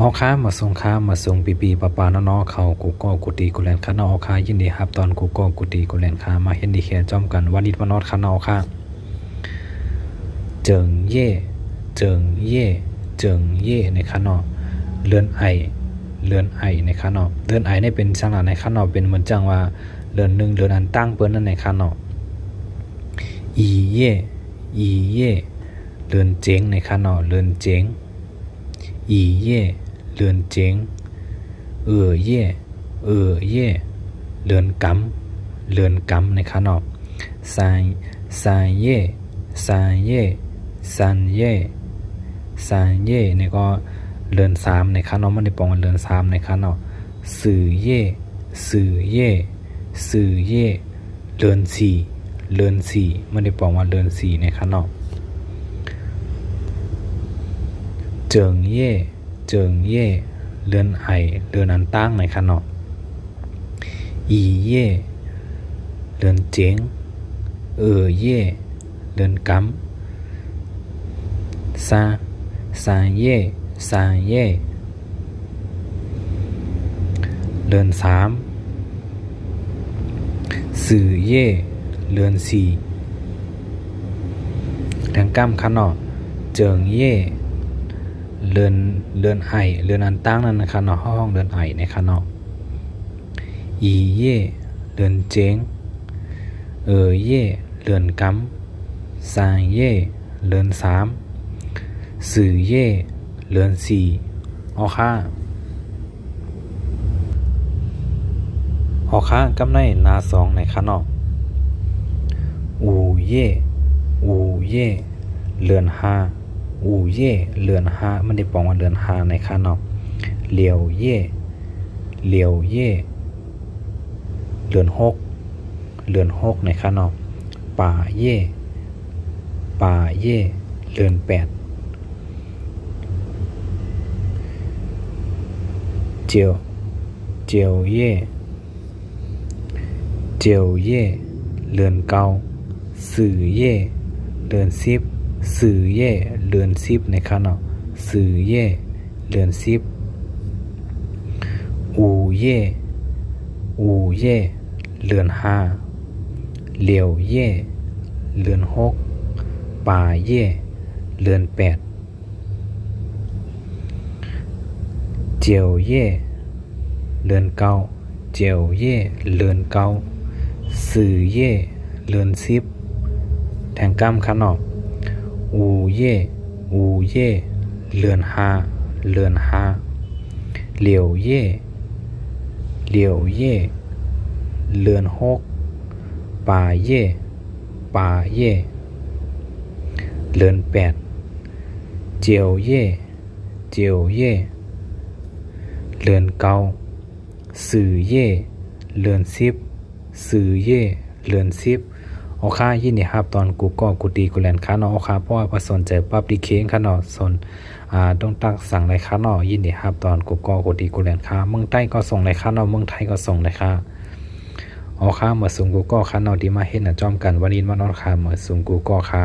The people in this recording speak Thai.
อค้ามาส่งค้ามาส่งปีปะปาน้อๆเขากูก็กูตีกูแลนค้าน้อค้ายินดีครับตอนกูก็กูตีกูแลนค้ามาเห็นดีแค่จอมกันวันนี้มานอดค้าน้อค้าเจิงเย่เจิงเย่เจิงเย่ในค้าน้อเลือนไอในค้าน้อเลือนไอนี่เป็นสังหลักในค้าน้อเป็นเหมือนจังว่าเลือนหนึ่งเลือนอันตั้งเปิ้นนั่นในค้าน้ออีเย่เลือนเจ๋งในค้าน้อเลือนเจ๋งอีเย่เลือนเจ๋งเย่เลือนกำในค้าน้อซานเย่นี่ก็เลือนสามในค้าน้อมันได้ปองเลือนสามในค้าน้อสื่อเย่เลือนสี่มันได้ปองว่าเลือนสี่ในค้าน้อเจิงเย่เลือนไอเลือนอันตั้งในค้าน้ออีเย่เลือนเจ๋งเย่เลือนกำซานเย่เลือนสามสื่อเย่เลือนสี่แทงกำค้าน้อเจิงเย่เลือนไอเลือนอันตั้งนั่นนะคะเนาะห้องเลือนไอนะคะเนาะอีเย่เลือนเจ๋งเย่เลือนกำซานเย่เลือนสามสื่อเย่เลือนสี่ออค่ากำในนาสองในคะเนาะอูเย่เลือนห้าอูเย่เลือนห้ามันได้ปองว่าเลือนห้าในคะเนาะเหลียวเย่เลือนหกในคะเนาะป่าเย่เลือนแปดเจียวเย่เลือนเก้าสื่อเย่เลือนสิบสื่อเย่เลือนสิบในคะเนาะสื่อเย่เลือนสิบอูเย่เลือนห้าเหลียวเย่เลือนหกป่าเย่เลือนแปดเจียวเย่เลือนเก้าสื่อเย่เลือนสิบแทงกำคะเนาะอูเย่เลือนห้าเหลียวเย่เลือนหกป่าเย่เลือนแปดเจียวเย่เลือนเก้าสื่อเย่เลือนสิบเลือนสิบเอาค่ายินดีครับตอนกูก็กูตีกูแลนค้าเนาะเอาค่าเพราะว่าประสนใจปั๊บดีเคงค้าเนาะสนต้องตักสั่งไรค้าเนาะยินดีครับตอนกูก็กูตีกูแลนค้าเมืองใต้ก็ส่งไรค้าเนาะเมืองไทยก็ส่งไรค้าเอาค่ามาส่งกูก็ค้าเนาะดีมาเห็นจอมกันวันนี้มานอนค้ามาส่งกูก็ค้า